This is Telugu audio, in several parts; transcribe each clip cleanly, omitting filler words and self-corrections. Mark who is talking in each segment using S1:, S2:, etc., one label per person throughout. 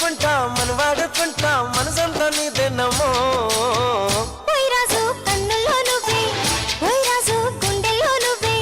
S1: ముట్టుకుంటా మన వాడుకుంటా మనసంతా నీదేనమ్మో
S2: ఓయ్ రాజు కన్నుల్లో నువ్వే ఓయ్ రాజు గుండెల్లో నువ్వే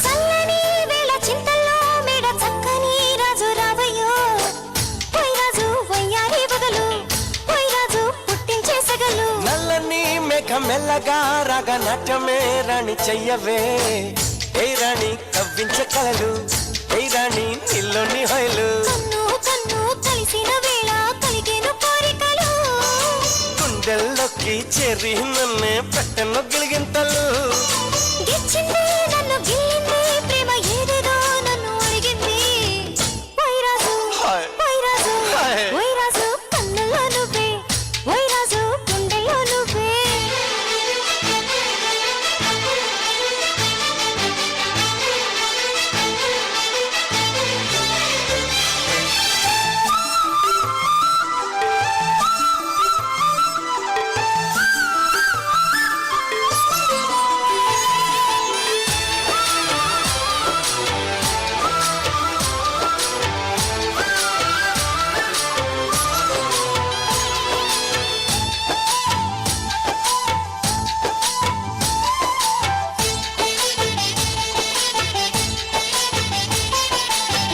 S2: చల్లని వేళ చింతల్లో మేడ చక్కని రాజు రావయ్యో ఓయ్ రాజు వయ్యారి బదులు ఓయ్ రాజు పుట్టించే సగలు
S1: నల్లని మేఘం మెల్లగా రాగా నాట్యమే రాణి చెయ్యవే ఏ రాణి కవ్వించే కలలు ఏ రాణి నీలోని హొయలు
S2: కన్ను కన్ను కలిసిన వేళ కలిగేను కోరికలు
S1: గుండెల్లోకి చేరి నన్నే పెట్టెను గిలిగింతలు
S2: గిచ్చింది నన్ను గిల్లింది ప్రేమ ఏదేదో నన్ను అడిగింది ఓయ్ రాజు
S1: హాయ్.
S2: ఓయ్ రాజు
S1: హాయ్.
S2: ఓయ్ రాజు కన్నుల్లో నువ్వే ఓయ్ రాజు గుండెల్లో నువ్వే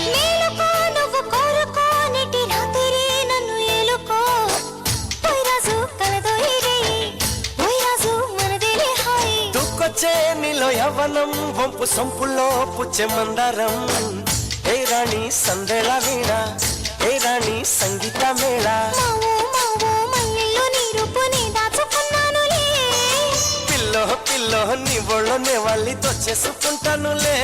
S2: మేలుకో నువ్వు కోరుకో నీటి రాత్రి నన్ను ఏలుకో ఓయ్ రాజు కలదో ఇరేయి ఓయ్ రాజు మనదేలే హాయి
S1: దూకొచ్చే నీలో యవ్వనం వంపు సొంపుల్లో పుచ్చే మందారం ఏ రాణి సందేళ వీణ ఏ రాణి సంగీత మేళ
S2: మావో మావో మల్లెల్లో నీ రూపుని దాచుకున్నానులే
S1: పిల్లో పిల్లో నీ ఒళ్ళోనే వాళ్ళి దొచ్చేసుకుంటానులే